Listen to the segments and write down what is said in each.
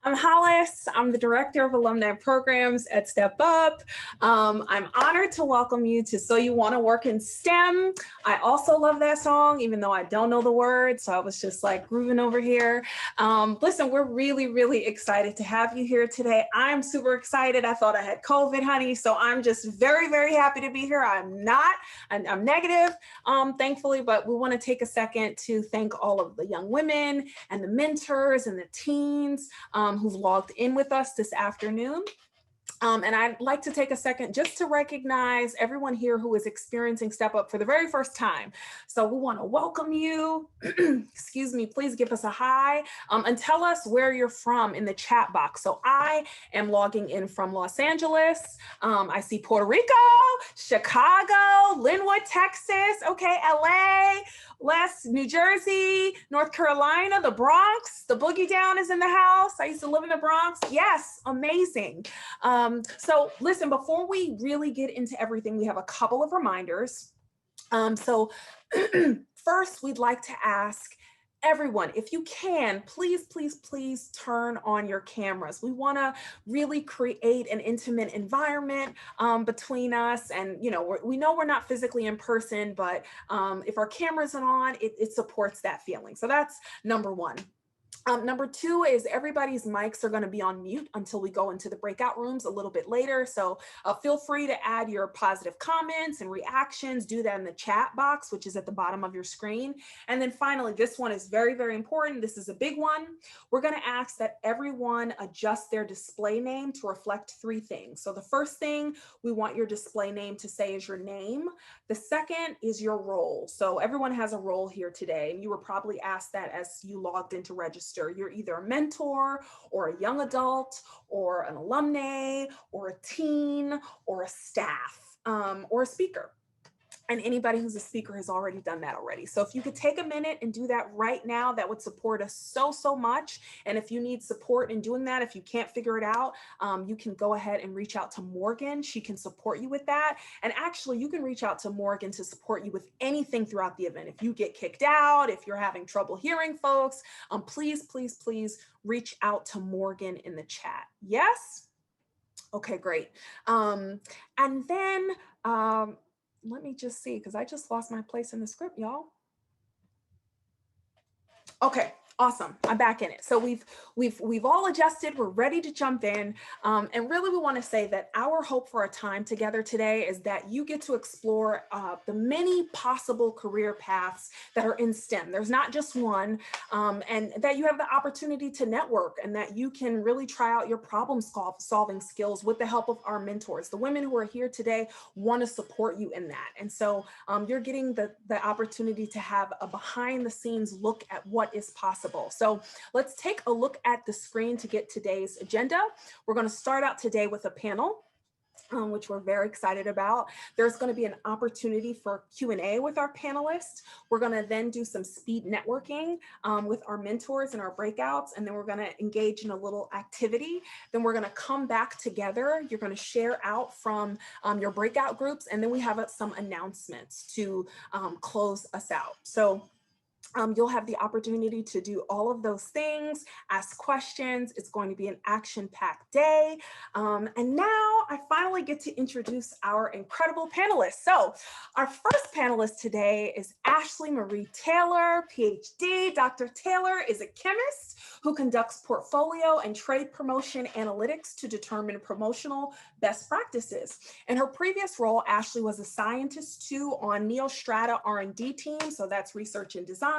I'm Hollis. I'm the Director of Alumni Programs at Step Up. I'm honored to welcome you to So You Want to Work in STEM. I also love that song, even though I don't know the words, so I was just like grooving over here. Listen, we're really excited to have you here today. I'm super excited. I thought I had COVID, honey, so I'm just very happy to be here. I'm negative, thankfully, but we want to take a second to thank all of the young women and the mentors and the teens who've logged in with us this afternoon. And I'd like to take a second just to recognize everyone here who is experiencing Step Up for the very first time. So we want to welcome you. Excuse me, please give us a hi and tell us where you're from in the chat box. So I am logging in from Los Angeles. I see Puerto Rico, Chicago, Linwood, Texas, okay, LA, New Jersey, North Carolina, the Bronx, the Boogie Down is in the house. I used to live in the Bronx. Yes, amazing. So listen, before we really get into everything, we have a couple of reminders. First, we'd like to ask everyone, if you can, please turn on your cameras. We want to really create an intimate environment between us. And, you know, we know we're not physically in person, but if our cameras are on, it supports that feeling. So that's number one. Number two is everybody's mics are going to be on mute until we go into the breakout rooms a little bit later. So feel free to add your positive comments and reactions. Do that in the chat box, which is at the bottom of your screen. And then finally, this one is very important. This is a big one. We're going to ask that everyone adjust their display name to reflect three things. So the first thing we want your display name to say is your name. The second is your role. So everyone has a role here today, and you were probably asked that as you logged in to register. You're either a mentor or a young adult or an alumni or a teen or a staff or a speaker. And anybody who's a speaker has already done that already. So if you could take a minute and do that right now, that would support us so much. And if you need support in doing that, if you can't figure it out, you can go ahead and reach out to Morgan. She can support you with that. And actually, you can reach out to Morgan to support you with anything throughout the event. If you get kicked out, if you're having trouble hearing folks, please reach out to Morgan in the chat. Yes? Okay, great. And then, let me just see, because I just lost my place in the script, y'all. Okay, awesome. I'm back in it. So we've all adjusted. We're ready to jump in. And really, we want to say that our hope for our time together today is that you get to explore the many possible career paths that are in STEM. There's not just one, and that you have the opportunity to network and that you can really try out your problem solving skills with the help of our mentors. The women who are here today want to support you in that. And so you're getting the opportunity to have a behind the scenes look at what is possible. So let's take a look at the screen to get today's agenda. We're going to start out today with a panel, which we're very excited about. There's going to be an opportunity for Q&A with our panelists. We're going to then do some speed networking with our mentors and our breakouts, and then we're going to engage in a little activity. Then we're going to come back together. You're going to share out from your breakout groups, and then we have some announcements to close us out. So you'll have the opportunity to do all of those things, ask questions. It's going to be an action-packed day. And now I finally get to introduce our incredible panelists. So our first panelist today is Ashley Marie Taylor, PhD. Dr. Taylor is a chemist who conducts portfolio and trade promotion analytics to determine promotional best practices. In her previous role, Ashley was a scientist too on Neostrata R&D team, so that's research and design,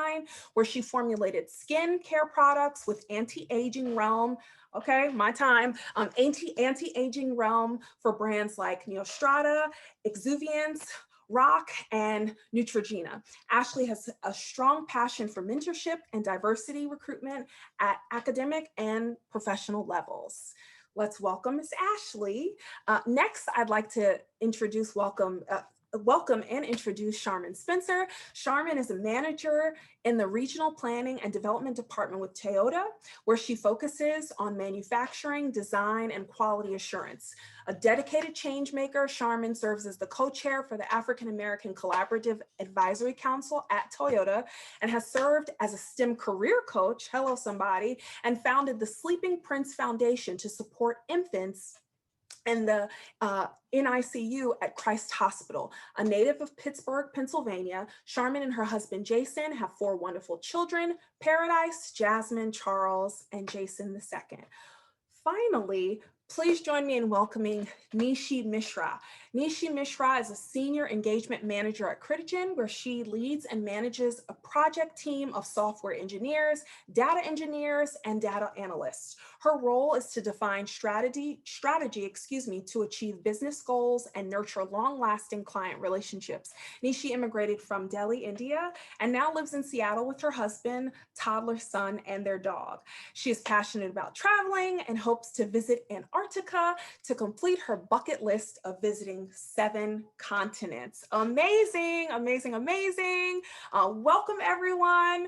where she formulated skin care products with anti-aging realm, okay, my time, anti-aging realm for brands like Neostrata, Exuviance, Rock, and Neutrogena. Ashley has a strong passion for mentorship and diversity recruitment at academic and professional levels. Let's welcome Ms. Ashley. Next, I'd like to welcome and introduce Charmin Spencer. Charmin is a manager in the Regional Planning and Development Department with Toyota, where she focuses on manufacturing, design, and quality assurance. A dedicated change maker, Charmin serves as the co-chair for the African American Collaborative Advisory Council at Toyota and has served as a STEM career coach, hello somebody, and founded the Sleeping Prince Foundation to support infants and the NICU at Christ Hospital. A native of Pittsburgh, Pennsylvania, Charmin and her husband Jason have 4 wonderful children: Paradise, Jasmine, Charles, and Jason II. Finally, please join me in welcoming Nishi Mishra. Nishi Mishra is a senior engagement manager at Critigen, where she leads and manages a project team of software engineers, data engineers, and data analysts. Her role is to define strategy, to achieve business goals and nurture long-lasting client relationships. Nishi immigrated from Delhi, India, and now lives in Seattle with her husband, toddler son, and their dog. She is passionate about traveling and hopes to visit Antarctica to complete her bucket list of visiting 7 continents. Amazing, amazing, amazing. Welcome, everyone.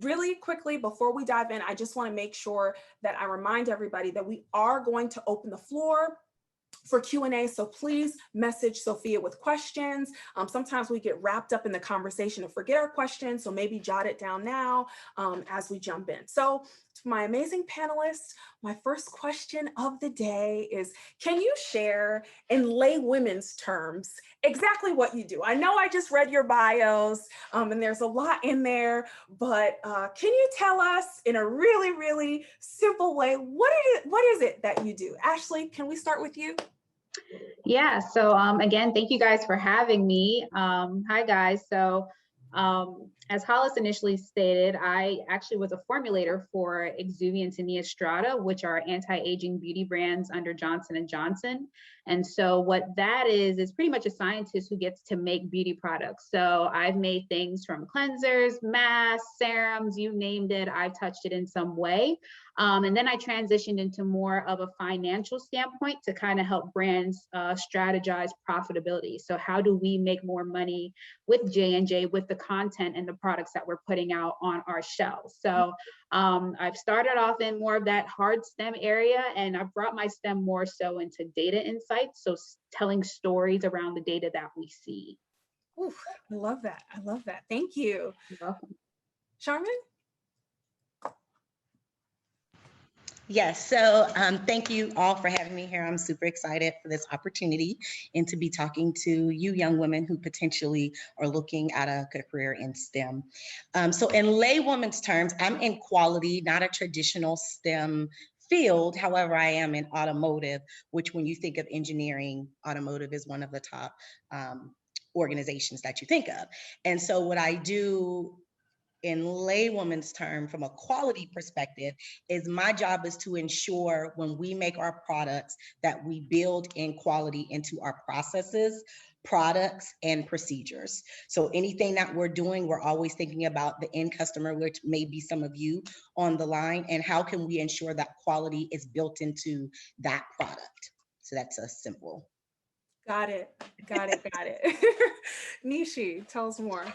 Really quickly, before we dive in, I just want to make sure that I remind everybody that we are going to open the floor for Q&A, so please message Sophia with questions. Sometimes we get wrapped up in the conversation and forget our questions, so maybe jot it down now as we jump in. So to my amazing panelists, my first question of the day is, can you share in laywomen's terms exactly what you do? I know I just read your bios and there's a lot in there, but can you tell us in a really, really simple way, what is it that you do? Ashley, can we start with you? Yeah, so again, thank you guys for having me. Hi guys, so as Hollis initially stated, I actually was a formulator for Exuviance and Neostrata, which are anti-aging beauty brands under Johnson&Johnson. And so what that is pretty much a scientist who gets to make beauty products. So I've made things from cleansers, masks, serums, you named it, I've touched it in some way. And then I transitioned into more of a financial standpoint to kind of help brands strategize profitability. So how do we make more money with J&J, with the content and the products that we're putting out on our shelves? So I've started off in more of that hard STEM area, and I've brought my STEM more so into data insights. So telling stories around the data that we see. Ooh, I love that. I love that. Thank you. You're welcome. Charmin? Yes, so thank you all for having me here. I'm super excited for this opportunity and to be talking to you young women who potentially are looking at a career in STEM. So in laywoman's terms, I'm in quality, not a traditional STEM field. However, I am in automotive, which when you think of engineering, automotive is one of the top organizations that you think of. And so what I do in laywoman's term from a quality perspective is my job is to ensure when we make our products that we build in quality into our processes, products, and procedures. So anything that we're doing, we're always thinking about the end customer, which may be some of you on the line, and how can we ensure that quality is built into that product. So that's a simple. Got it. Got it. Got it. Nishi, tell us more.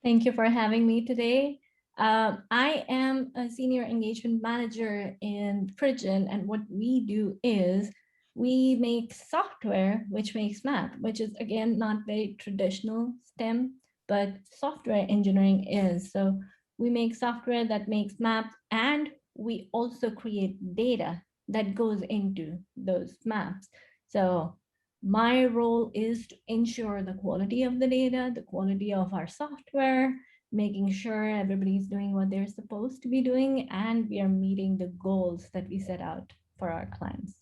Thank you for having me today. I am a senior engagement manager in Critigen, and what we do is we make software which makes math, which is again not very traditional STEM, but software engineering is. So we make software that makes maps, and we also create data that goes into those maps. So my role is to ensure the quality of the data, the quality of our software, making sure everybody's doing what they're supposed to be doing, and we are meeting the goals that we set out for our clients.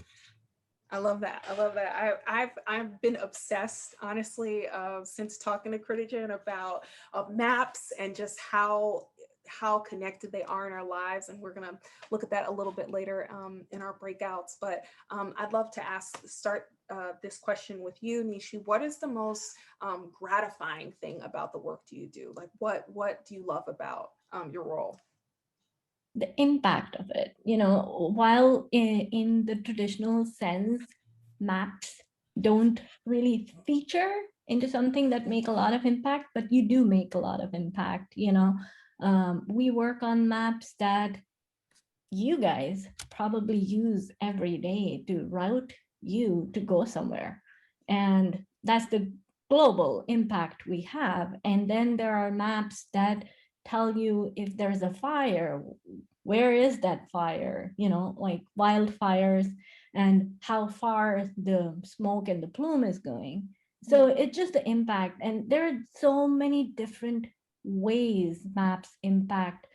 I love that. I love that. I've been obsessed, honestly, since talking to Critigen about maps and just how connected they are in our lives, and we're going to look at that a little bit later in our breakouts. But I'd love to start this question with you, Nishi. What is the most gratifying thing about the work you do? Like, what do you love about your role? The impact of it, while in the traditional sense, maps don't really feature into something that make a lot of impact, but you do make a lot of impact. We work on maps that you guys probably use every day to route you to go somewhere. And that's the global impact we have. And then there are maps that tell you if there's a fire, where is that fire, like wildfires, and how far the smoke and the plume is going. So it's just the impact. And there are so many different ways maps impact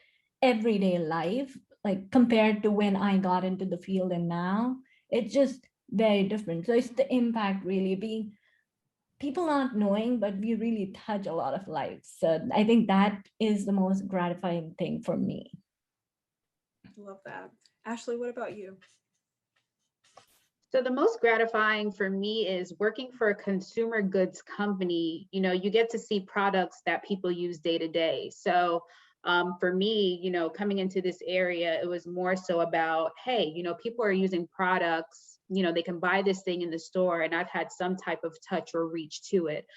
everyday life, like compared to when I got into the field and now. It's just very different. So it's the impact really being people not knowing, but we really touch a lot of lives. So I think that is the most gratifying thing for me. Love that. Ashley, what about you? So the most gratifying for me is working for a consumer goods company. You get to see products that people use day to day. So for me, coming into this area, it was more so about, hey, people are using products, they can buy this thing in the store, and I've had some type of touch or reach to it.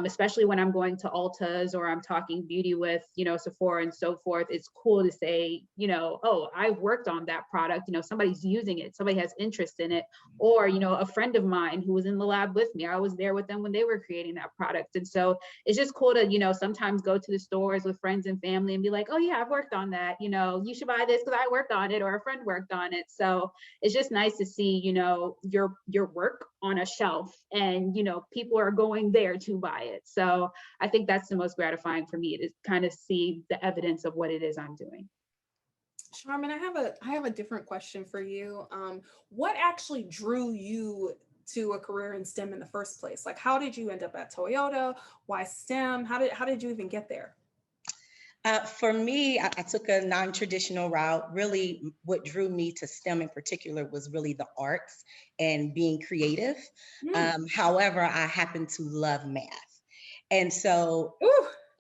Especially when I'm going to Ulta's or I'm talking beauty with, Sephora and so forth. It's cool to say, oh, I've worked on that product, somebody's using it, somebody has interest in it. Or, a friend of mine who was in the lab with me, I was there with them when they were creating that product. And so it's just cool to, sometimes go to the stores with friends and family and be like, oh yeah, I've worked on that. You should buy this because I worked on it, or a friend worked on it. So it's just nice to see, your work on a shelf, and, people are going there to buy it. So I think that's the most gratifying for me, to kind of see the evidence of what it is I'm doing. Charmin, I have a different question for you. What actually drew you to a career in STEM in the first place? Like, how did you end up at Toyota? Why STEM? How did you even get there? For me, I took a non-traditional route. Really, what drew me to STEM in particular was really the arts and being creative. However, I happen to love math. And so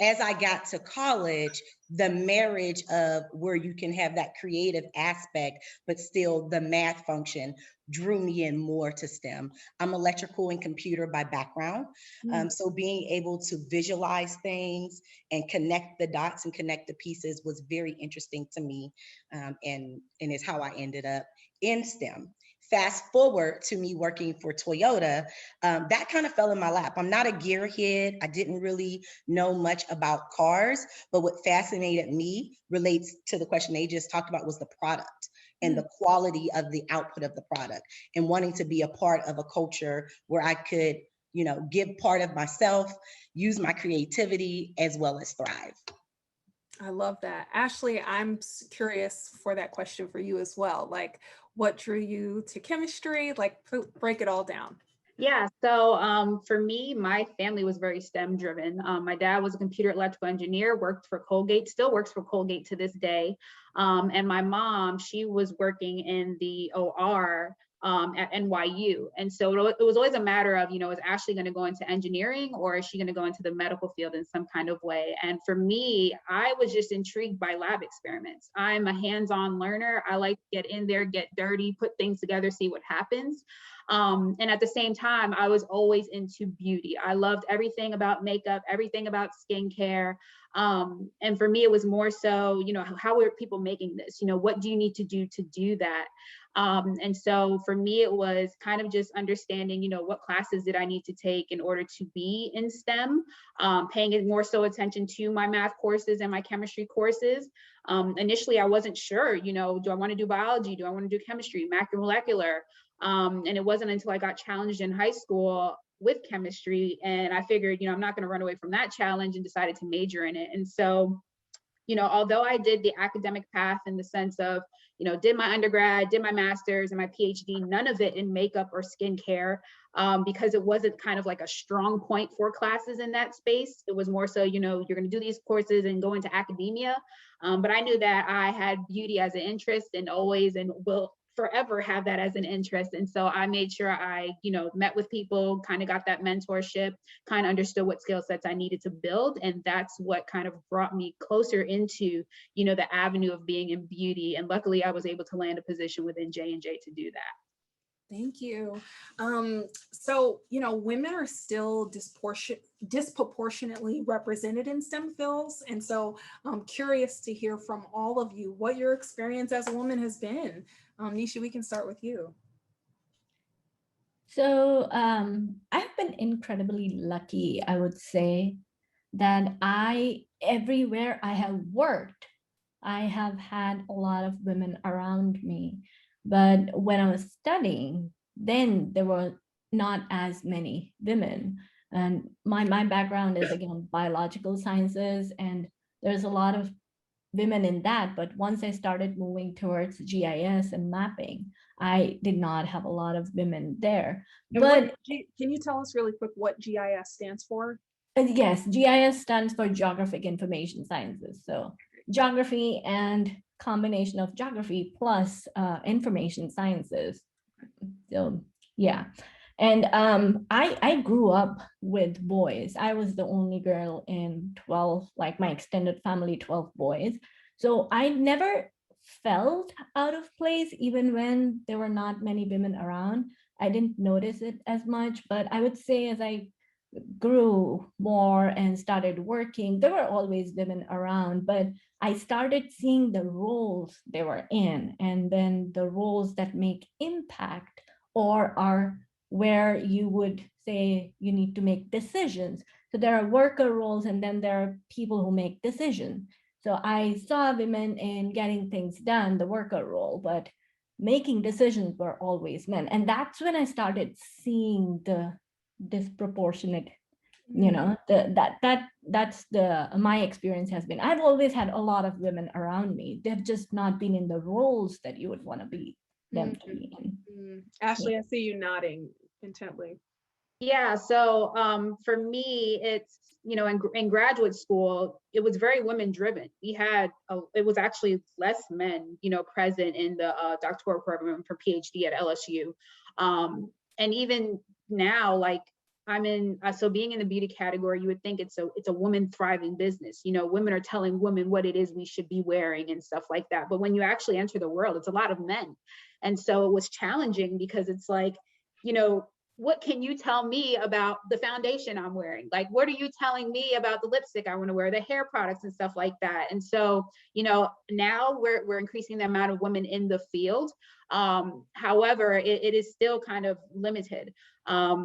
as I got to college, the marriage of where you can have that creative aspect, but still the math function, drew me in more to STEM. I'm electrical and computer by background. So being able to visualize things and connect the dots and connect the pieces was very interesting to me, and is how I ended up in STEM. Fast forward to me working for Toyota, that kind of fell in my lap. I'm not a gearhead. I didn't really know much about cars, but what fascinated me relates to the question they just talked about, was the product and the quality of the output of the product, and wanting to be a part of a culture where I could, give part of myself, use my creativity, as well as thrive. I love that. Ashley, I'm curious for that question for you as well. Like, what drew you to chemistry? Like, break it all down. Yeah, so for me, my family was very STEM driven. My dad was a computer electrical engineer, worked for Colgate, still works for Colgate to this day. And my mom, she was working in the OR at NYU. And so it was always a matter of, is Ashley going to go into engineering, or is she going to go into the medical field in some kind of way? And for me, I was just intrigued by lab experiments. I'm a hands-on learner. I like to get in there, get dirty, put things together, see what happens. And at the same time, I was always into beauty. I loved everything about makeup, everything about skincare. And for me, it was more so, how are people making this? What do you need to do that? And so for me, it was kind of just understanding, what classes did I need to take in order to be in STEM, paying more so attention to my math courses and my chemistry courses. Initially, I wasn't sure, do I want to do biology? Do I want to do chemistry, macromolecular? And it wasn't until I got challenged in high school with chemistry, and I figured, I'm not going to run away from that challenge, and decided to major in it. And so, although I did the academic path in the sense of, did my undergrad, did my master's and my PhD, none of it in makeup or skincare, because it wasn't kind of like a strong point for classes in that space. It was more so, you're going to do these courses and go into academia. But I knew that I had beauty as an interest, and always and will forever have that as an interest. And so I made sure I, met with people, kind of got that mentorship, kind of understood what skill sets I needed to build. And that's what kind of brought me closer into, the avenue of being in beauty. And luckily I was able to land a position within J&J to do that. Thank you. So, women are still disproportionately represented in STEM fields. And so I'm curious to hear from all of you what your experience as a woman has been. Nishi, we can start with you. So I've been incredibly lucky, I would say, that everywhere I have worked, I have had a lot of women around me. But when I was studying, then there were not as many women. And my background is, again, biological sciences, and there's a lot of women in that. But once I started moving towards GIS and mapping, I did not have a lot of women there. But can you tell us really quick what GIS stands for? yes, GIS stands for Geographic Information Sciences. So geography and combination of geography plus information sciences. So yeah. And I grew up with boys. I was the only girl in 12, like my extended family, 12 boys. So I never felt out of place, even when there were not many women around. I didn't notice it as much, but I would say as I grew more and started working, there were always women around, but I started seeing the roles they were in, and then the roles that make impact or are where you would say you need to make decisions. So there are worker roles, and then there are people who make decisions. So I saw women in getting things done, the worker role, but making decisions were always men. And that's when I started seeing the disproportionate, that's my experience has been. I've always had a lot of women around me. They've just not been in the roles that you would want to be them to be in. Ashley, I see you nodding intently. Yeah, so for me, it's, in graduate school, it was very women driven. It was actually less men, present in the doctoral program for PhD at LSU. And even now, like so being in the beauty category, you would think it's a woman thriving business. Women are telling women what it is we should be wearing and stuff like that. But when you actually enter the world, it's a lot of men. And so it was challenging because it's like, what can you tell me about the foundation I'm wearing? Like, what are you telling me about the lipstick I want to wear, the hair products and stuff like that? And so, now we're increasing the amount of women in the field. However, it is still kind of limited,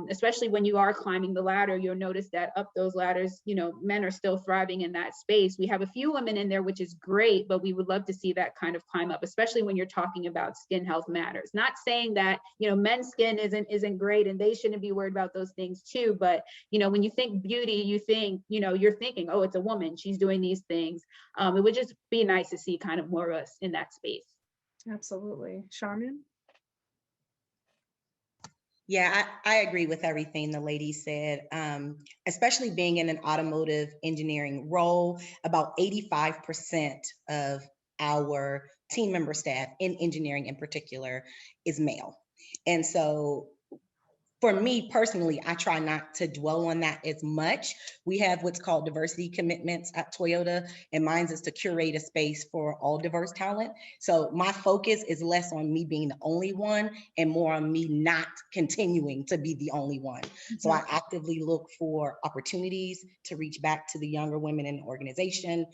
especially when you are climbing the ladder. You'll notice that up those ladders, men are still thriving in that space. We have a few women in there, which is great, but we would love to see that kind of climb up, especially when you're talking about skin health matters. Not saying that, men's skin isn't great and they shouldn't be worried about those things too. But, when you think beauty, you think, you're thinking, oh, it's a woman, she's doing these things. It would just be nice to see kind of more of us in that space. Absolutely. Charmin? Yeah, I agree with everything the lady said, especially being in an automotive engineering role. About 85% of our team member staff in engineering in particular is male. And so for me personally, I try not to dwell on that as much. We have what's called diversity commitments at Toyota, and mine is to curate a space for all diverse talent. So my focus is less on me being the only one and more on me not continuing to be the only one. So I actively look for opportunities to reach back to the younger women in the organization,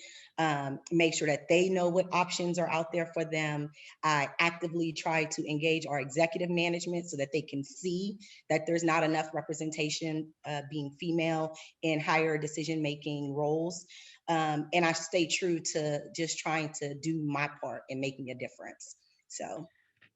make sure that they know what options are out there for them. I actively try to engage our executive management so that they can see that there's not enough representation being female in higher decision-making roles. And I stay true to just trying to do my part in making a difference. So,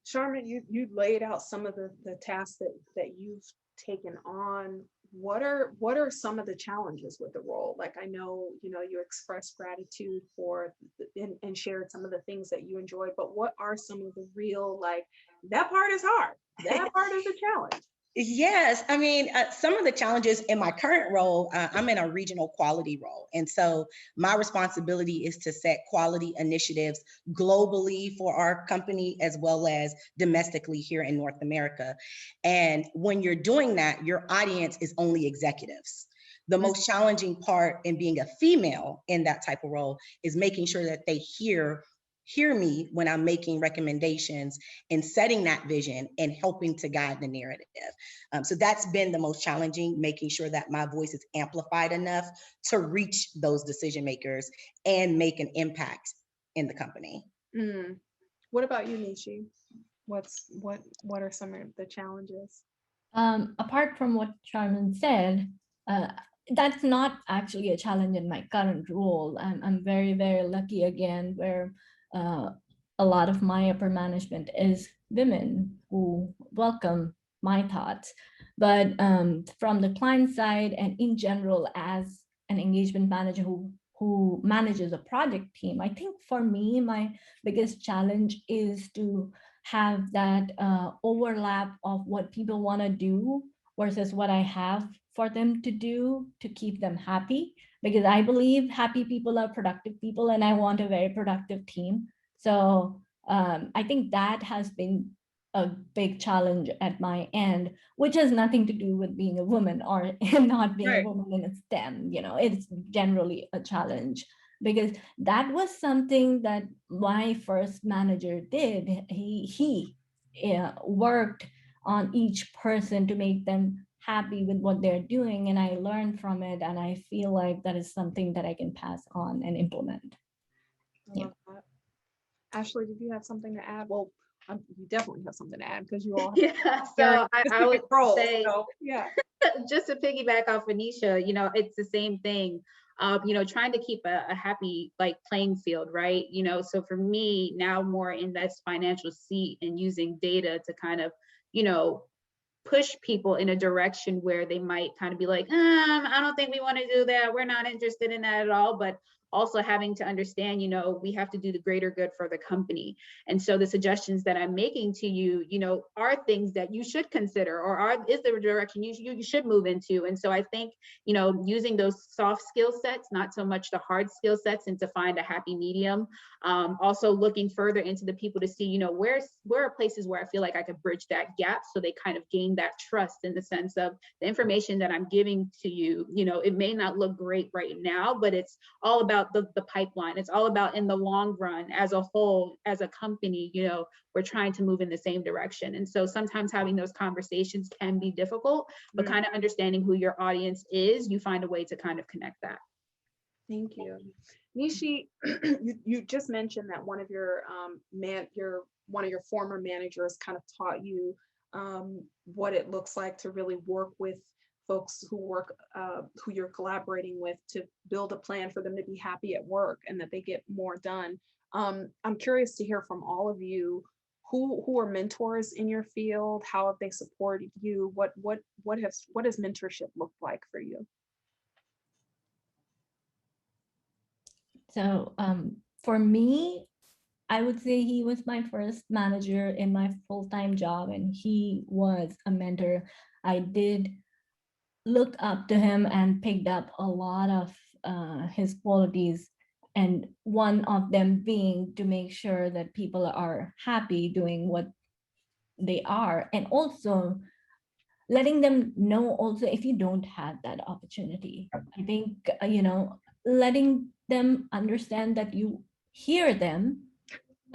Charmin, you laid out some of the tasks that you've taken on. What are some of the challenges with the role? Like, I know, you expressed gratitude for and shared some of the things that you enjoyed, but what are some of the real, like, that part is hard, that part is a challenge? Yes, I mean, some of the challenges in my current role, I'm in a regional quality role. And so my responsibility is to set quality initiatives globally for our company, as well as domestically here in North America. And when you're doing that, your audience is only executives. The most challenging part in being a female in that type of role is making sure that they hear hear me when I'm making recommendations and setting that vision and helping to guide the narrative. So that's been the most challenging, making sure that my voice is amplified enough to reach those decision makers and make an impact in the company. What about you, Nishi? What are some of the challenges? Apart from what Charmin said, that's not actually a challenge in my current role. I'm very, very lucky again, where a lot of my upper management is women who welcome my thoughts. But from the client side and in general, as an engagement manager who manages a project team, I think for me, my biggest challenge is to have that overlap of what people want to do versus what I have for them to do to keep them happy. Because I believe happy people are productive people, and I want a very productive team. So I think that has been a big challenge at my end, which has nothing to do with being a woman or not being a woman in a STEM. It's generally a challenge, because that was something that my first manager did. He worked on each person to make them happy with what they're doing, and I learned from it, and I feel like that is something that I can pass on and implement. I love that. Ashley, did you have something to add? Well, you definitely have something to add, because you all have So I would roles, say, so, yeah. just to piggyback off of Nisha, it's the same thing. Trying to keep a happy playing field, right? So for me now, more in that financial seat and using data to kind of, push people in a direction where they might kind of be like, I don't think we want to do that. We're not interested in that at all. But also having to understand, we have to do the greater good for the company. And so the suggestions that I'm making to you, are things that you should consider, or is the direction you should move into. And so I think, using those soft skill sets, not so much the hard skill sets, and to find a happy medium. Also looking further into the people to see, where are places where I feel like I could bridge that gap, so they kind of gain that trust in the sense of the information that I'm giving to you. It may not look great right now, but it's all about the pipeline. It's all about in the long run, as a whole, as a company, we're trying to move in the same direction. And so sometimes having those conversations can be difficult, but kind of understanding who your audience is, you find a way to kind of connect that. Thank you. Nishi, you just mentioned that one of your former managers kind of taught you what it looks like to really work with folks who you're collaborating with, to build a plan for them to be happy at work and that they get more done. I'm curious to hear from all of you, who are mentors in your field? How have they supported you? What has mentorship looked like for you? So for me, I would say he was my first manager in my full-time job, and he was a mentor. I did look up to him and picked up a lot of his qualities, and one of them being to make sure that people are happy doing what they are, and also letting them know also if you don't have that opportunity. I think, letting them understand that you hear them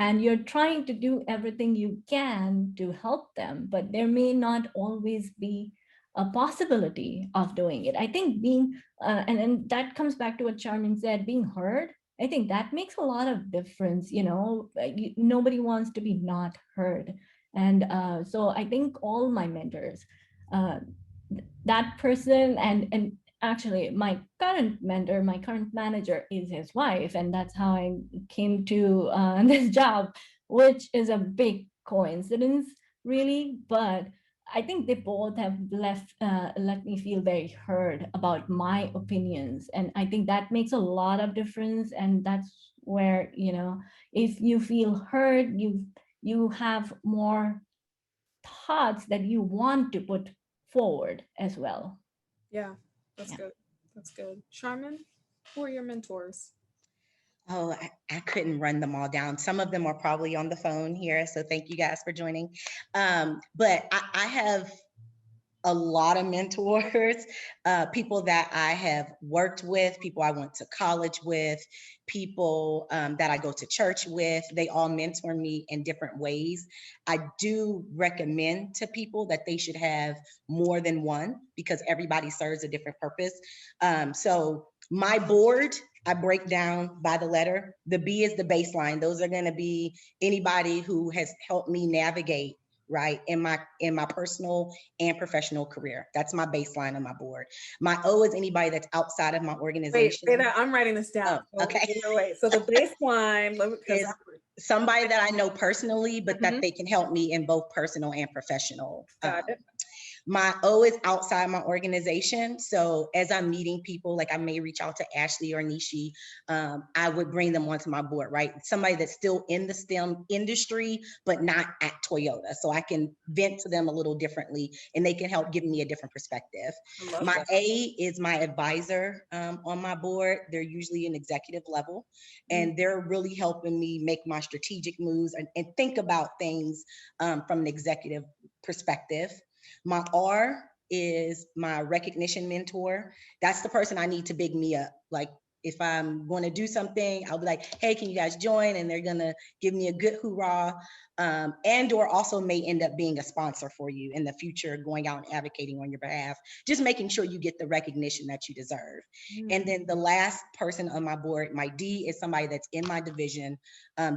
and you're trying to do everything you can to help them, but there may not always be a possibility of doing it. I think being, and that comes back to what Charmin said, being heard. I think that makes a lot of difference. Nobody wants to be not heard. And so I think all my mentors, that person, and actually my current mentor, my current manager is his wife, and that's how I came to this job, which is a big coincidence, really. But I think they both have let me feel very heard about my opinions, and I think that makes a lot of difference. And that's where, if you feel heard, you have more thoughts that you want to put forward as well. Yeah, that's good. That's good. Charmin, who are your mentors? Oh, I couldn't run them all down. Some of them are probably on the phone here, so thank you guys for joining. But I have a lot of mentors, people that I have worked with, people I went to college with, people that I go to church with. They all mentor me in different ways. I do recommend to people that they should have more than one because everybody serves a different purpose. So my board, I break down by the letter. The B is the baseline. Those are going to be anybody who has helped me navigate right in my personal and professional career. That's my baseline on my board. My O is anybody that's outside of my Wait, organization. say that. I'm writing this down. Oh, okay. Wait. So the baseline is somebody that I know personally, but that Mhm. they can help me in both personal and professional. Got it. My O is outside my organization. So as I'm meeting people, like I may reach out to Ashley or Nishi, I would bring them onto my board, right? Somebody that's still in the STEM industry, but not at Toyota. So I can vent to them a little differently and they can help give me a different perspective. My that. A is my advisor on my board. They're usually an executive level and they're really helping me make my strategic moves and think about things from an executive perspective. My R is my recognition mentor. That's the person I need to big me up. Like if I'm going to do something, I'll be like, hey, can you guys join? And they're going to give me a good hoorah. And or also may end up being a sponsor for you in the future, going out and advocating on your behalf, just making sure you get the recognition that you deserve. And then the last person on my board, my D, is somebody that's in my division.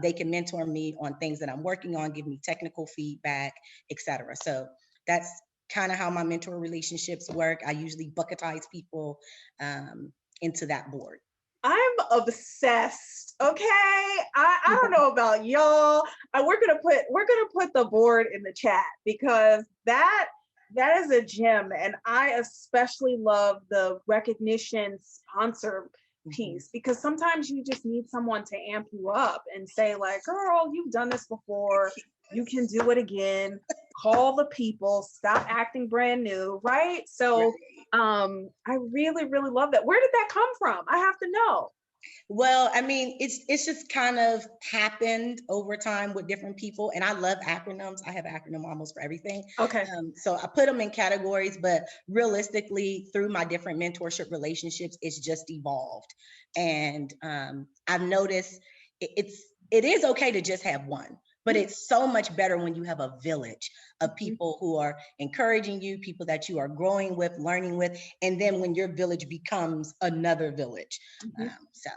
They can mentor me on things that I'm working on, give me technical feedback, etc. So that's kind of how my mentor relationships work. I usually bucketize people into that board. I'm obsessed. Okay, I don't know about y'all. We're gonna put the board in the chat because that is a gem, and I especially love the recognition sponsor piece because sometimes you just need someone to amp you up and say like, girl, you've done this before, you can do it again. Call the people, stop acting brand new, right? So I really, really love that. Where did that come from? I have to know. Well, I mean, it's just kind of happened over time with different people, and I love acronyms. I have an acronym almost for everything. Okay. So I put them in categories, but realistically, through my different mentorship relationships, it's just evolved. And I've noticed it is okay to just have one, but it's so much better when you have a village of people who are encouraging you, people that you are growing with, learning with, and then when your village becomes another village. So.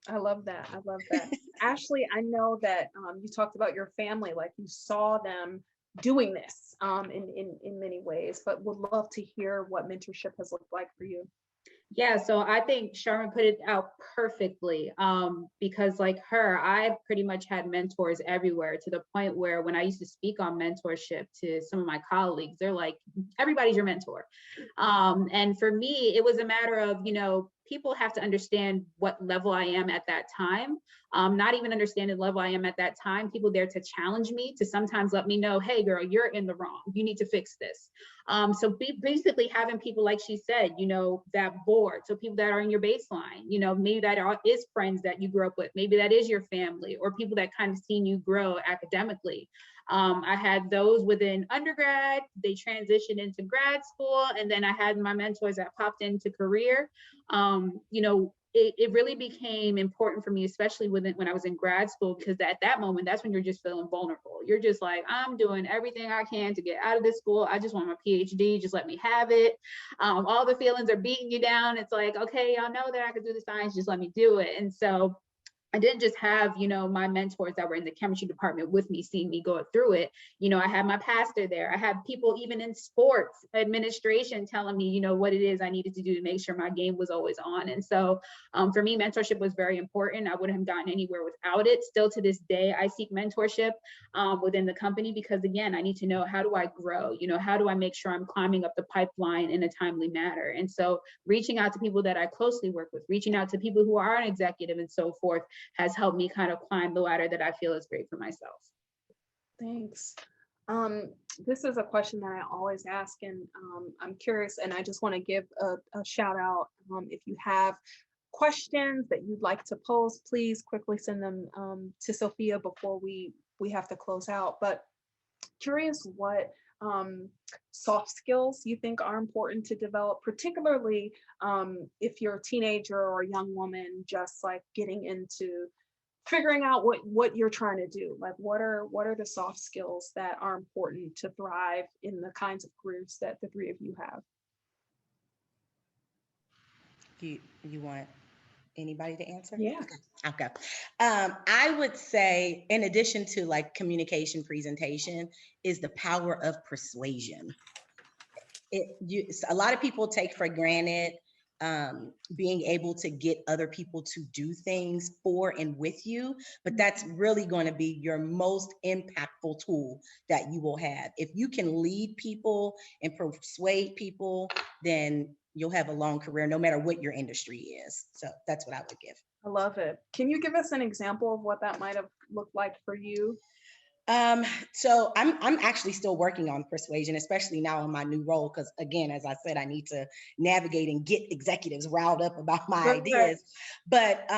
I love that. I love that. Ashley, I know that you talked about your family, like you saw them doing this in many ways, but would love to hear what mentorship has looked like for you. Yeah, so I think Charmin put it out perfectly because like her, I pretty much had mentors everywhere to the point where when I used to speak on mentorship to some of my colleagues, they're like, everybody's your mentor. And for me, it was a matter of, people have to understand what level I am at that time. Not even understanding the level I am at that time, people there to challenge me, to sometimes let me know, hey girl, you're in the wrong, you need to fix this. So basically having people, like she said, that board, so people that are in your baseline, maybe that is friends that you grew up with, maybe that is your family, or people that kind of seen you grow academically. I had those within undergrad, they transitioned into grad school, and then I had my mentors that popped into career. It really became important for me, especially when I was in grad school, because at that moment, that's when you're just feeling vulnerable. You're just like, I'm doing everything I can to get out of this school. I just want my PhD, just let me have it. All the feelings are beating you down. It's like, okay, y'all know that I could do the science, just let me do it. And so I didn't just have, my mentors that were in the chemistry department with me, seeing me go through it. I had my pastor there. I had people even in sports administration telling me, what it is I needed to do to make sure my game was always on. And so for me, mentorship was very important. I wouldn't have gotten anywhere without it. Still to this day, I seek mentorship within the company because, again, I need to know, how do I grow? How do I make sure I'm climbing up the pipeline in a timely manner? And so reaching out to people that I closely work with, reaching out to people who are an executive and so forth, has helped me kind of climb the ladder that I feel is great for myself. Thanks. This is a question that I always ask, and I'm curious, and I just want to give a shout out. If you have questions that you'd like to pose, please quickly send them to Sophia before we have to close out. But curious what soft skills you think are important to develop, particularly if you're a teenager or a young woman just like getting into figuring out what you're trying to do? Like what are the soft skills that are important to thrive in the kinds of careers that the three of you have? You want anybody to answer? Yeah. Okay. I would say, in addition to like communication presentation, is the power of persuasion. A lot of people take for granted being able to get other people to do things for and with you, but that's really going to be your most impactful tool that you will have. If you can lead people and persuade people, then you'll have a long career, no matter what your industry is. So that's what I would give. I love it. Can you give us an example of what that might have looked like for you? So I'm actually still working on persuasion, especially now in my new role, because again, as I said, I need to navigate and get executives riled up about my ideas. But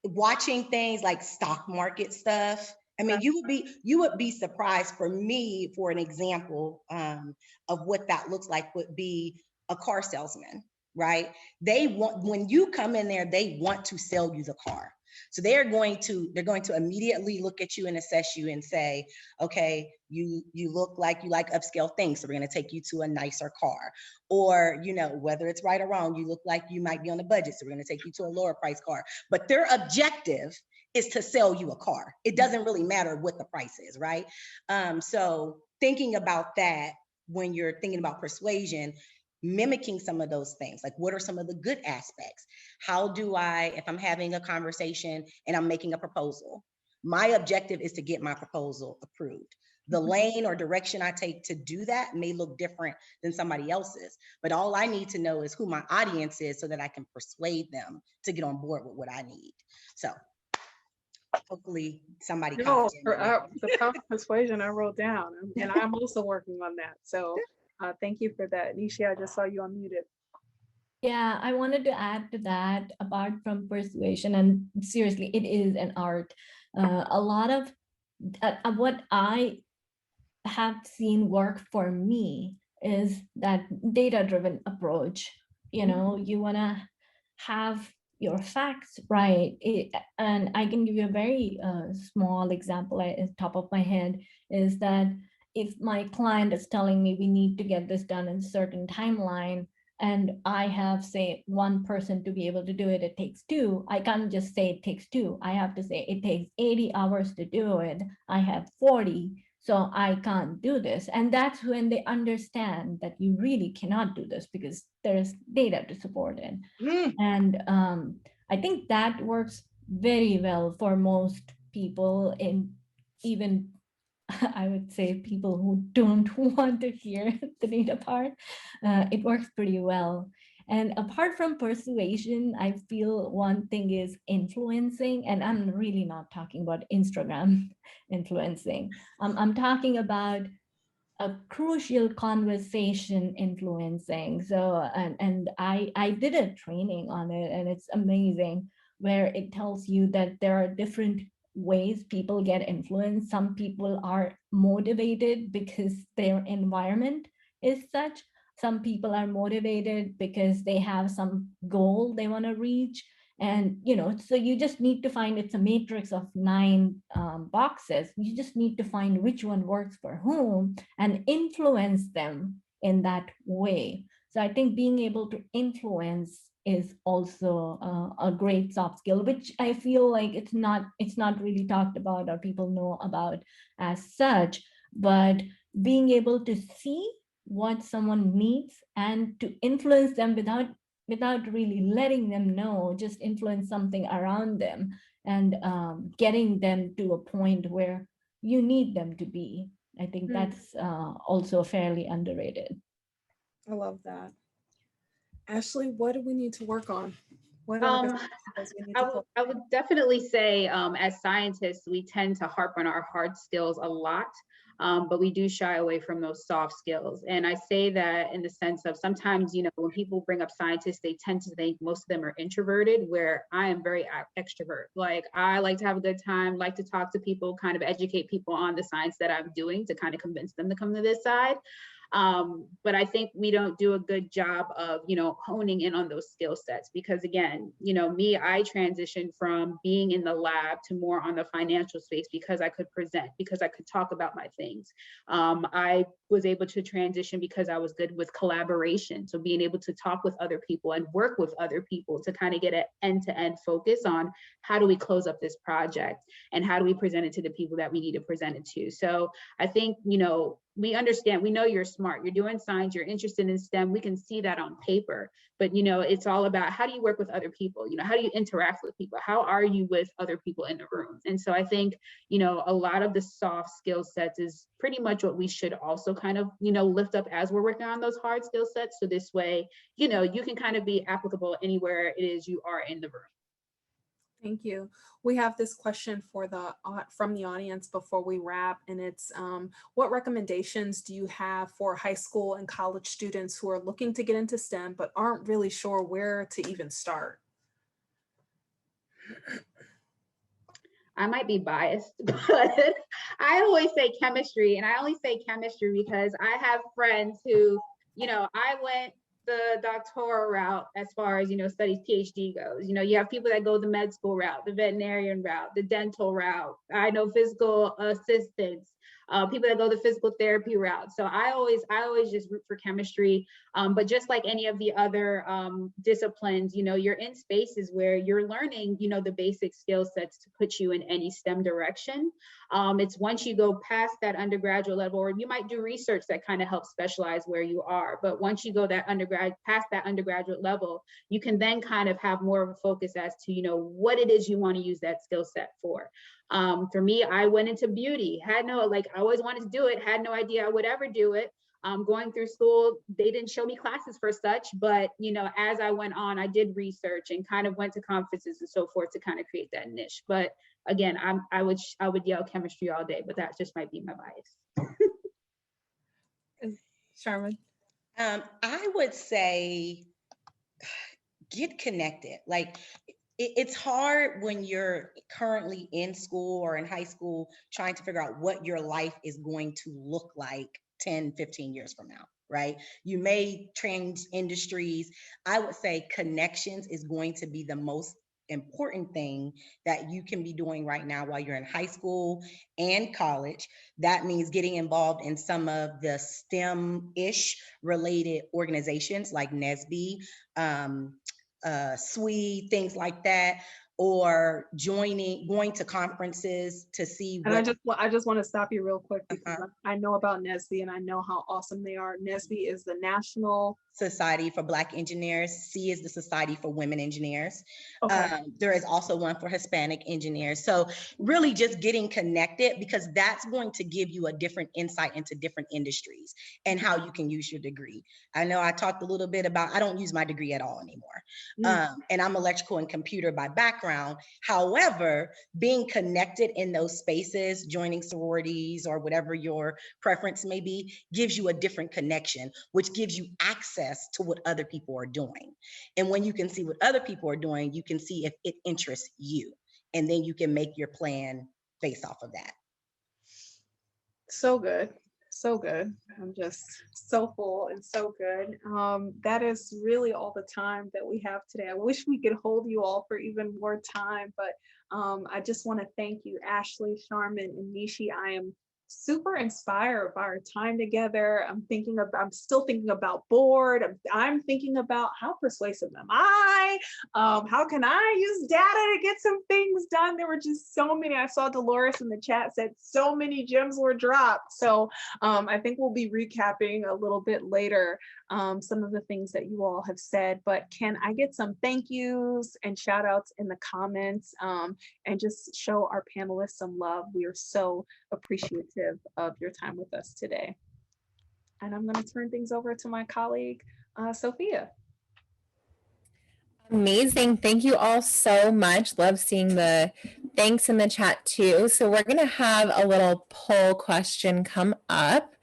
watching things like stock market stuff, I mean, you would be surprised. For me, for an example of what that looks like would be a car salesman, right? When you come in there, they want to sell you the car. So they're going to immediately look at you and assess you and say, okay, you look like you like upscale things, so we're going to take you to a nicer car. Or, whether it's right or wrong, you look like you might be on a budget, so we're going to take you to a lower price car. But their objective is to sell you a car. It doesn't really matter what the price is, right? So thinking about that when you're thinking about persuasion, mimicking some of those things, like what are some of the good aspects? How do I, if I'm having a conversation and I'm making a proposal, my objective is to get my proposal approved. The lane or direction I take to do that may look different than somebody else's, but all I need to know is who my audience is so that I can persuade them to get on board with what I need. So hopefully somebody No, caught it. the power of persuasion I wrote down, and I'm also working on that. So thank you for that. Nishi, I just saw you unmuted. Yeah, I wanted to add to that, apart from persuasion, and seriously, it is an art. A lot of what I have seen work for me is that data-driven approach. You want to have your facts right. And I can give you a very small example at top of my head, is that if my client is telling me we need to get this done in a certain timeline, and I have, say, one person to be able to do it, it takes two. I can't just say it takes two. I have to say it takes 80 hours to do it. I have 40, so I can't do this. And that's when they understand that you really cannot do this because there's data to support it. And I think that works very well for most people, in even I would say people who don't want to hear the data part. It works pretty well. And apart from persuasion, I feel one thing is influencing, and I'm really not talking about Instagram influencing. I'm talking about a crucial conversation influencing. So, and I did a training on it, and it's amazing, where it tells you that there are different ways people get influenced. Some people are motivated because their environment is such. Some people are motivated because they have some goal they want to reach. And, so you just need to find, it's a matrix of 9 boxes. You just need to find which one works for whom and influence them in that way. So I think being able to influence is also a great soft skill, which I feel like it's not really talked about or people know about as such. But being able to see what someone needs and to influence them without really letting them know, just influence something around them, and getting them to a point where you need them to be. I think that's also fairly underrated. I love that. Ashley, what do we need to work on? What other skills we need to focus I would definitely say, as scientists, we tend to harp on our hard skills a lot, but we do shy away from those soft skills. And I say that in the sense of sometimes, you know, when people bring up scientists, they tend to think most of them are introverted, where I am very extrovert. Like, I like to have a good time, like to talk to people, kind of educate people on the science that I'm doing to kind of convince them to come to this side. But I think we don't do a good job of, you know, honing in on those skill sets, because again, you know, me, I transitioned from being in the lab to more on the financial space because I could present, because I could talk about my things. I was able to transition because I was good with collaboration. So being able to talk with other people and work with other people to kind of get an end-to-end focus on how do we close up this project and how do we present it to the people that we need to present it to. So I think, you know, we understand, we know you're smart, you're doing science, you're interested in STEM, we can see that on paper, but you know, it's all about how do you work with other people? You know, how do you interact with people? How are you with other people in the room? And so I think, you know, a lot of the soft skill sets is pretty much what we should also kind of, you know, lift up as we're working on those hard skill sets. So this way, you know, you can kind of be applicable anywhere it is you are in the room. Thank you. We have this question for from the audience before we wrap, and it's what recommendations do you have for high school and college students who are looking to get into STEM but aren't really sure where to even start? I might be biased, but I always say chemistry, and I only say chemistry because I have friends who, you know, I went the doctoral route as far as, you know, studies PhD goes. You know, you have people that go the med school route, the veterinarian route, the dental route. I know physical assistants, people that go the physical therapy route. So I always just root for chemistry. But just like any of the other disciplines, you know, you're in spaces where you're learning, you know, the basic skill sets to put you in any STEM direction. It's once you go past that undergraduate level, or you might do research that kind of helps specialize where you are. But once you go past that undergraduate level, you can then kind of have more of a focus as to, you know, what it is you want to use that skill set for. For me, I went into beauty, I always wanted to do it, had no idea I would ever do it. Going through school, they didn't show me classes for such, but, you know, as I went on, I did research and kind of went to conferences and so forth to kind of create that niche. But again, I would yell chemistry all day, but that just might be my bias. Charmin? I would say get connected. Like, it's hard when you're currently in school or in high school trying to figure out what your life is going to look like 10, 15 years from now, right? You may change industries. I would say connections is going to be the most important thing that you can be doing right now while you're in high school and college. That means getting involved in some of the STEM-ish related organizations like NSBE, SWE, things like that, or going to conferences to see And what. I just want to stop you real quick because I know about NSBE and I know how awesome they are. NSBE is the National Society for Black Engineers. C is the Society for Women Engineers. Okay. There is also one for Hispanic engineers. So really just getting connected, because that's going to give you a different insight into different industries and how you can use your degree. I know I talked a little bit about, I don't use my degree at all anymore. And I'm electrical and computer by background. However, being connected in those spaces, joining sororities or whatever your preference may be, gives you a different connection, which gives you access to what other people are doing. And when you can see what other people are doing, you can see if it interests you. And then you can make your plan based off of that. So good. So good. I'm just so full and so good. That is really all the time that we have today. I wish we could hold you all for even more time, but I just want to thank you, Ashley, Charmin, and Nishi. I am super inspired by our time together. I'm still thinking about board. I'm thinking about how persuasive am I? How can I use data to get some things done? There were just so many. I saw Dolores in the chat said so many gems were dropped. So I think we'll be recapping a little bit later some of the things that you all have said, but can I get some thank yous and shout outs in the comments and just show our panelists some love. We are so appreciative of your time with us today. And I'm going to turn things over to my colleague, Sophia. Amazing. Thank you all so much. Love seeing the thanks in the chat too. So we're going to have a little poll question come up.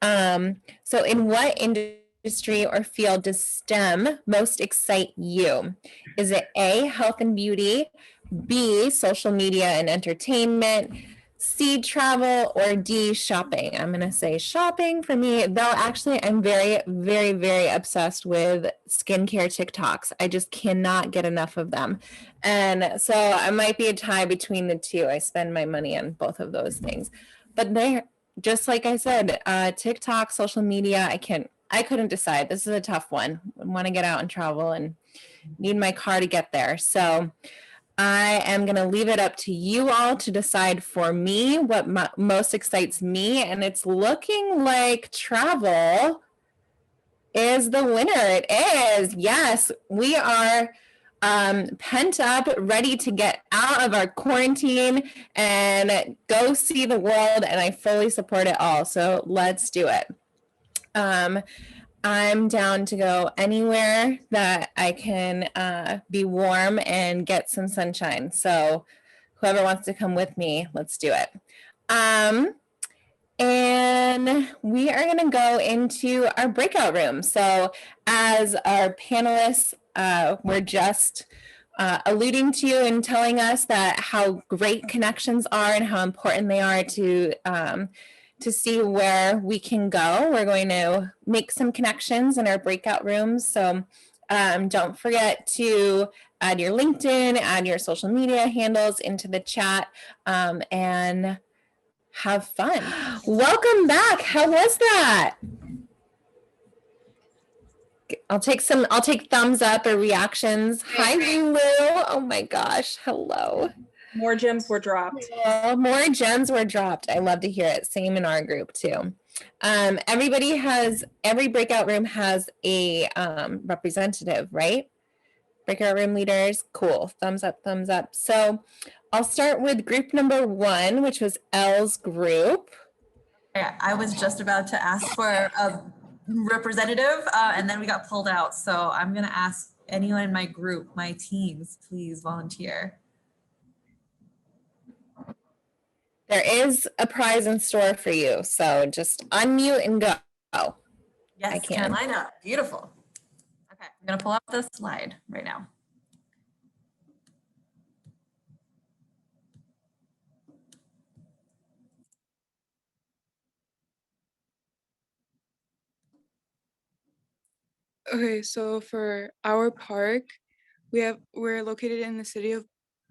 So in what industry or field does STEM most excite you? Is it A, health and beauty, B, social media and entertainment, C, travel, or D, shopping? I'm going to say shopping for me, though actually I'm very, very, very obsessed with skincare TikToks. I just cannot get enough of them. And so I might be a tie between the two. I spend my money on both of those things. But they're, just like I said, TikTok, social media, I couldn't decide. This is a tough one. I want to get out and travel and need my car to get there. So I am going to leave it up to you all to decide for me what most excites me. And it's looking like travel is the winner. It is. Yes, we are pent up, ready to get out of our quarantine and go see the world. And I fully support it all. So let's do it. I'm down to go anywhere that I can be warm and get some sunshine. So whoever wants to come with me, let's do it. And we are going to go into our breakout room. So as our panelists were just alluding to and telling us that how great connections are and how important they are to see where we can go. We're going to make some connections in our breakout rooms. So don't forget to add your LinkedIn, add your social media handles into the chat, and have fun. Welcome back. How was that? I'll take thumbs up or reactions. Hi, Lulu. Oh my gosh. Hello. More gems were dropped. Oh, more gems were dropped. I love to hear it. Same in our group too. Every breakout room has a representative, right? Breakout room leaders. Cool. Thumbs up, thumbs up. So I'll start with group number 1, which was Elle's group. I was just about to ask for a representative and then we got pulled out. So I'm going to ask anyone in my group, my teams, please volunteer. There is a prize in store for you, so just unmute and go. Yes, I can. Carolina, beautiful. Okay, I'm gonna pull up the slide right now. Okay, so for our park, we're located in the city of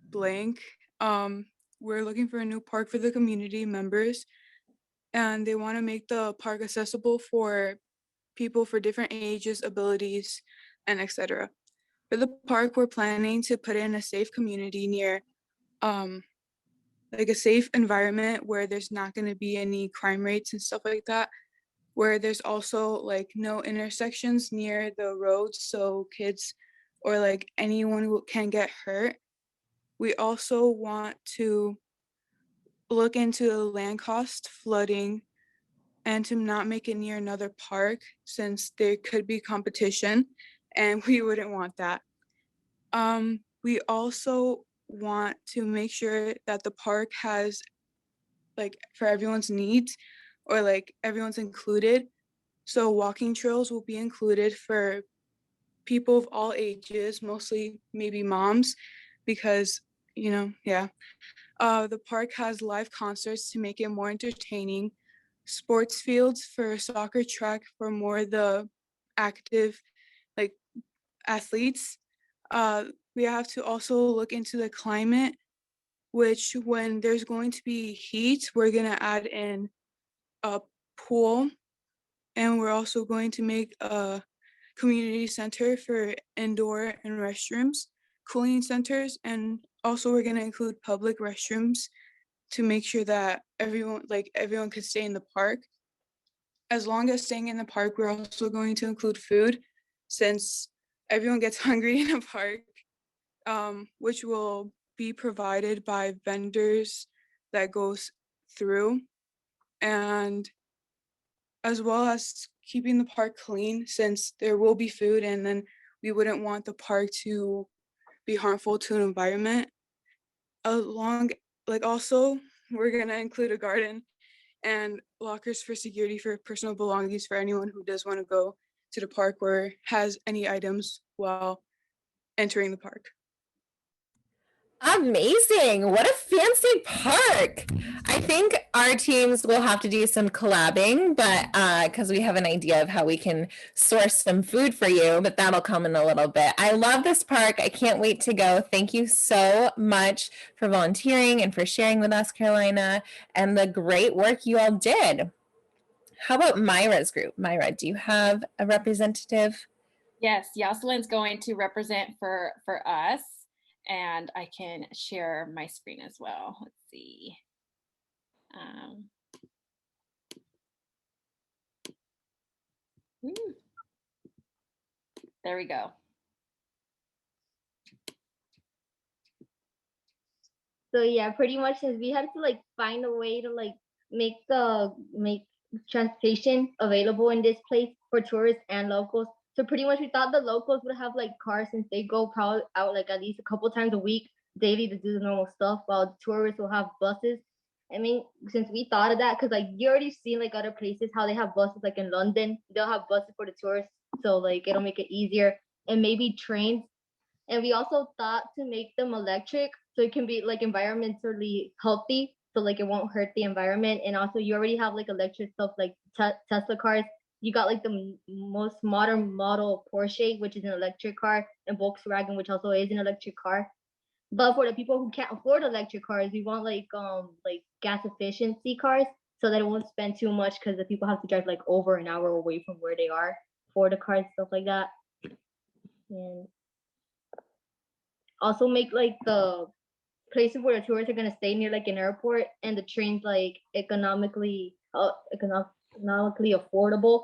blank. We're looking for a new park for the community members, and they want to make the park accessible for people for different ages, abilities, and etc. For the park, we're planning to put in a safe community near like a safe environment where there's not going to be any crime rates and stuff like that, where there's also like no intersections near the roads so kids or like anyone who can get hurt. We also want to look into the land cost flooding and to not make it near another park since there could be competition and we wouldn't want that. We also want to make sure that the park has like for everyone's needs or like everyone's included. So walking trails will be included for people of all ages, mostly maybe moms, because, the park has live concerts to make it more entertaining, sports fields for soccer track for more the active, like athletes. We have to also look into the climate, which when there's going to be heat, we're going to add in a pool. And we're also going to make a community center for indoor and restrooms, cooling centers, and also we're going to include public restrooms to make sure that everyone could stay in the park. As long as staying in the park, we're also going to include food since everyone gets hungry in a park, which will be provided by vendors that goes through, and as well as keeping the park clean since there will be food, and then we wouldn't want the park to be harmful to an environment. Also, we're gonna include a garden and lockers for security for personal belongings for anyone who does want to go to the park or has any items while entering the park. Amazing. What a fancy park. I think our teams will have to do some collabing, but because we have an idea of how we can source some food for you, but that'll come in a little bit. I love this park. I can't wait to go. Thank you so much for volunteering and for sharing with us, Carolina, and the great work you all did. How about Myra's group? Myra, do you have a representative? Yes, Yoselin's going to represent for us, and I can share my screen as well. Let's see. There we go. So yeah, pretty much since we had to like find a way to like make transportation available in this place for tourists and locals. So pretty much we thought the locals would have like cars since they go probably out like at least a couple times a week daily to do the normal stuff, while the tourists will have buses. I mean, since we thought of that, because like you already seen like other places how they have buses, like in London, they'll have buses for the tourists. So like it'll make it easier, and maybe trains. And we also thought to make them electric so it can be like environmentally healthy, so like it won't hurt the environment. And also you already have like electric stuff like Tesla cars. You got like the most modern model Porsche, which is an electric car, and Volkswagen, which also is an electric car. But for the people who can't afford electric cars, we want like gas efficiency cars so that it won't spend too much, because the people have to drive like over an hour away from where they are for the cars, stuff like that. And also make like the places where the tourists are gonna stay near like an airport, and the trains like economically affordable.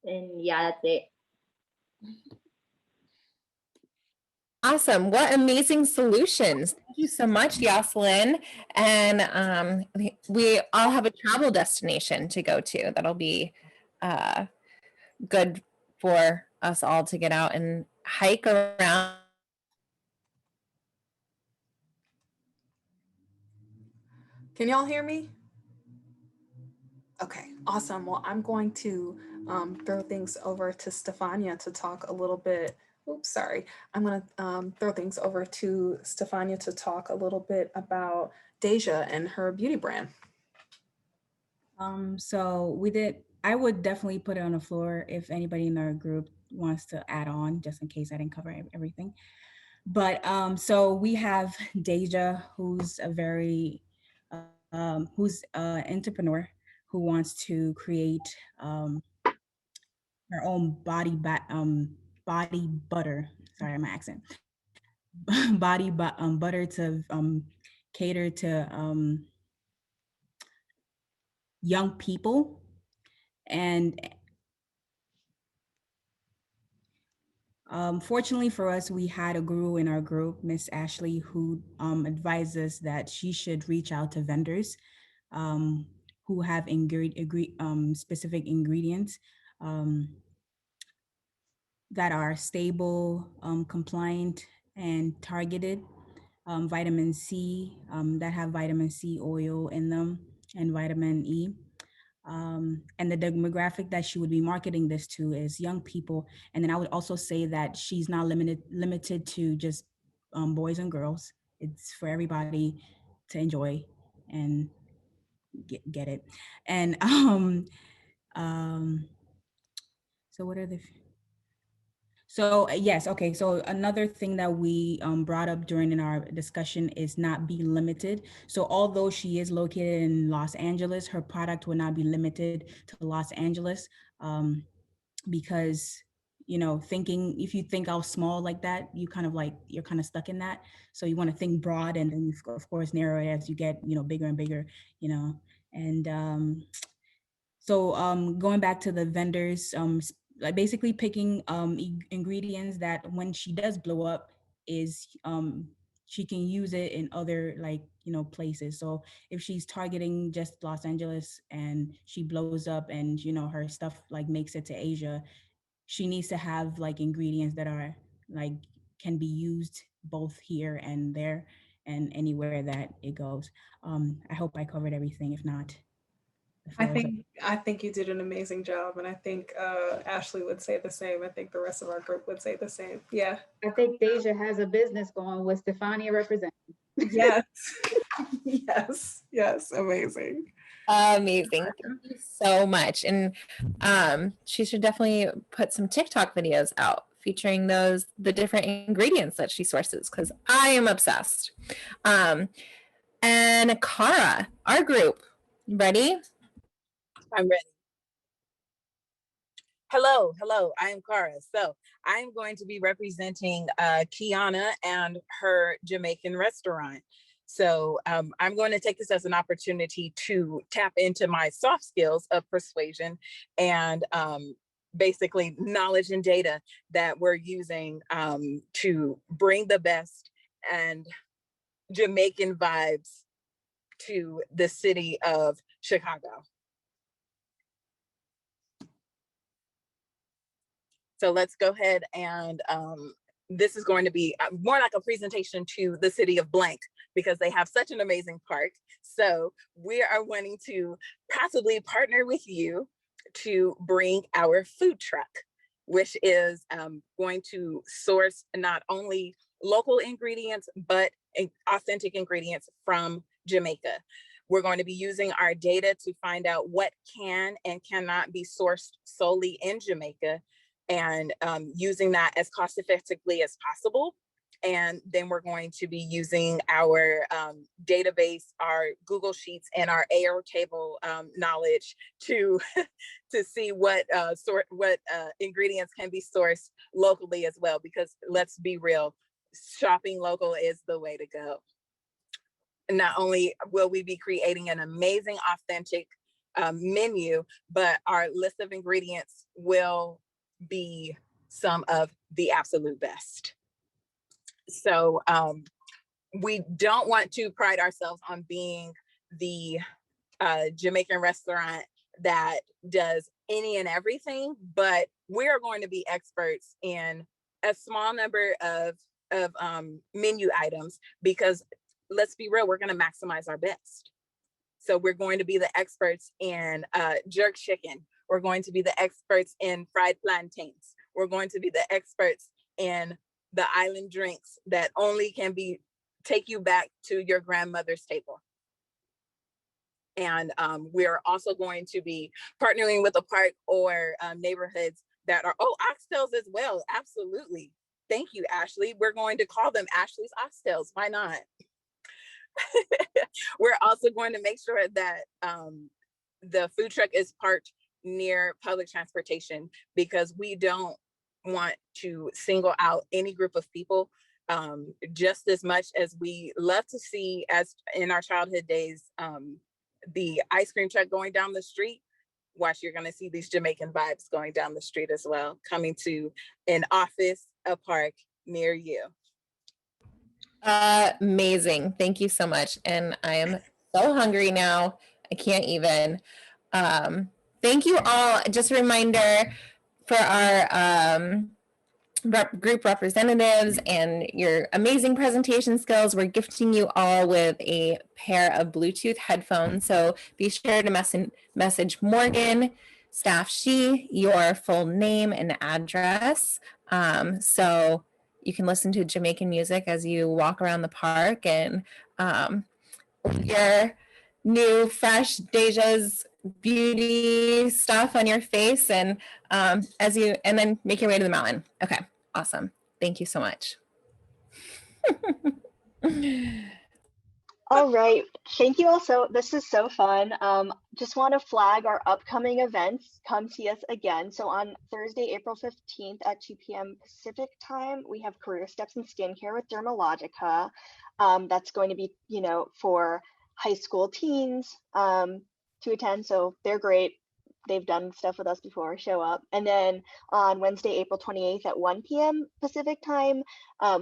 And yeah, that's it. Awesome. What amazing solutions. Thank you so much, Yoselin. And we all have a travel destination to go to. That'll be good for us all to get out and hike around. Can y'all hear me? Okay, awesome. Well, I'm going to throw things over to Stefania to talk a little bit. Oops, sorry. I'm going to throw things over to Stefania to talk a little bit about Deja and her beauty brand. I would definitely put it on the floor if anybody in our group wants to add on, just in case I didn't cover everything. But so we have Deja, who's who's an entrepreneur who wants to create her own body butter. Sorry, my accent. Butter to cater to young people. And fortunately for us, we had a guru in our group, Miss Ashley, who advised us that she should reach out to vendors who have specific ingredients that are stable, compliant, and targeted. Vitamin C, that have vitamin C oil in them, and vitamin E. And the demographic that she would be marketing this to is young people. And then I would also say that she's not limited to just boys and girls. It's for everybody to enjoy and get it. And so what are the So yes, okay. So another thing that we brought up during our discussion is not be limited. So although she is located in Los Angeles, her product will not be limited to Los Angeles, because if you think out small like that, you're kind of stuck in that. So you want to think broad, and then of course narrow it as you get bigger and bigger, and so going back to the vendors, like basically picking ingredients that when she does blow up is she can use it in other places. So if she's targeting just Los Angeles and she blows up and her stuff like makes it to Asia, she needs to have like ingredients that are like can be used both here and there and anywhere that it goes. I hope I covered everything. If not, the floor is up. I think you did an amazing job, and I think Ashley would say the same. I think the rest of our group would say the same. Yeah. I think Deja has a business going with Stefania representing. Yes. Yes. Yes. Amazing. Amazing. Thank you so much. And she should definitely put some TikTok videos out featuring the different ingredients that she sources, because I am obsessed. And Cara, our group, ready? I'm ready. Hello, I am Cara. So I'm going to be representing Kiana and her Jamaican restaurant. So I'm going to take this as an opportunity to tap into my soft skills of persuasion and basically knowledge and data that we're using to bring the best and Jamaican vibes to the city of Chicago. So let's go ahead and this is going to be more like a presentation to the city of blank, because they have such an amazing park. So we are wanting to possibly partner with you to bring our food truck, which is going to source not only local ingredients, but authentic ingredients from Jamaica. We're going to be using our data to find out what can and cannot be sourced solely in Jamaica, and using that as cost effectively as possible. And then we're going to be using our database, our Google Sheets, and our Airtable knowledge to see what ingredients can be sourced locally as well. Because let's be real, shopping local is the way to go. Not only will we be creating an amazing, authentic menu, but our list of ingredients will be some of the absolute best. So we don't want to pride ourselves on being the Jamaican restaurant that does any and everything, but we're going to be experts in a small number of menu items, because let's be real, we're going to maximize our best. So we're going to be the experts in jerk chicken. We're going to be the experts in fried plantains. We're going to be the experts in the island drinks that only can take you back to your grandmother's table. And we're also going to be partnering with a park or neighborhoods that are, oxtails as well. Absolutely. Thank you, Ashley. We're going to call them Ashley's Oxtails. Why not? We're also going to make sure that the food truck is parked near public transportation, because we don't want to single out any group of people, just as much as we love to see, as in our childhood days, the ice cream truck going down the street. Watch, you're going to see these Jamaican vibes going down the street as well, coming to an office, a park near you. Amazing. Thank you so much. And I am so hungry now. I can't even. Thank you all. Just a reminder for our group representatives and your amazing presentation skills. We're gifting you all with a pair of Bluetooth headphones. So be sure to message Morgan, staff she, your full name and address. So you can listen to Jamaican music as you walk around the park, and your new fresh Deja's beauty stuff on your face, and and then make your way to the mountain. Okay, awesome. Thank you so much. All right, thank you all. This is so fun. Just want to flag our upcoming events. Come see us again. So on Thursday, April 15th at 2 p.m. Pacific time, we have Career Steps in Skincare with Dermalogica. That's going to be, for high school teens to attend. So they're great. They've done stuff with us before. Show up. And then on Wednesday, April 28th at 1 p.m. Pacific time,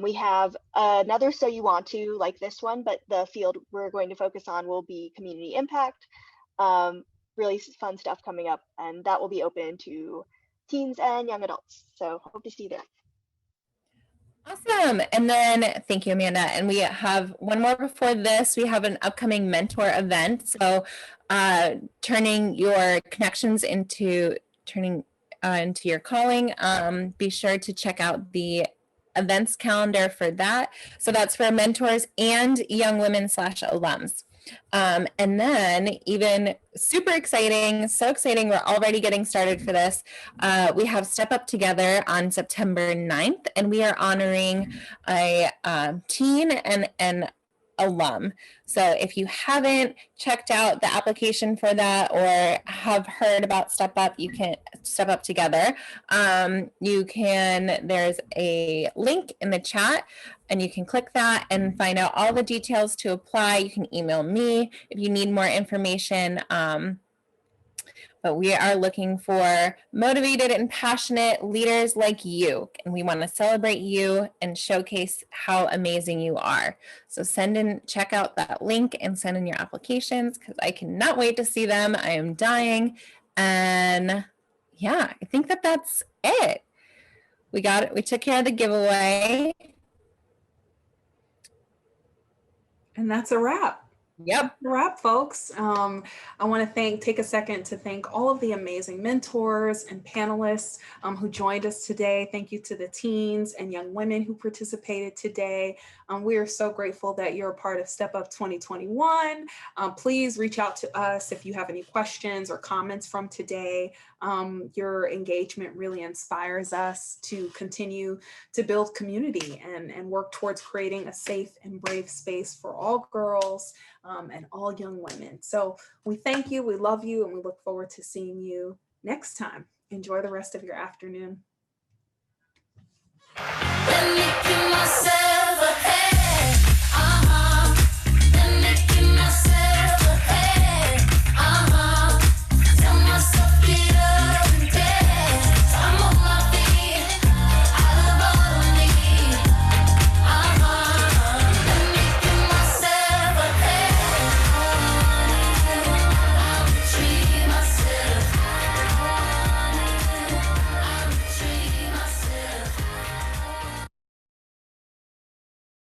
we have another So You Want To, like this one, but the field we're going to focus on will be community impact. Really fun stuff coming up, and that will be open to teens and young adults. So hope to see you there. Awesome. And then thank you, Amanda. And we have one more before this. We have an upcoming mentor event. So turning your connections into your calling. Be sure to check out the events calendar for that. So that's for mentors and young women / alums. And then even super exciting, so exciting, we're already getting started for this. We have Step Up Together on September 9th, and we are honoring a teen and an alum. So if you haven't checked out the application for that or have heard about Step Up, you can Step Up Together. There's a link in the chat and you can click that and find out all the details to apply. You can email me if you need more information. But we are looking for motivated and passionate leaders like you. And we want to celebrate you and showcase how amazing you are. So check out that link and send in your applications because I cannot wait to see them. I am dying. And yeah, I think that's it. We got it. We took care of the giveaway. And that's a wrap. Yep. Wrap, folks. I want to take a second to thank all of the amazing mentors and panelists who joined us today. Thank you to the teens and young women who participated today. We are so grateful that you're a part of Step Up 2021. Please reach out to us if you have any questions or comments from today. Your engagement really inspires us to continue to build community and work towards creating a safe and brave space for all girls and all young women. So we thank you, we love you, and we look forward to seeing you next time. Enjoy the rest of your afternoon.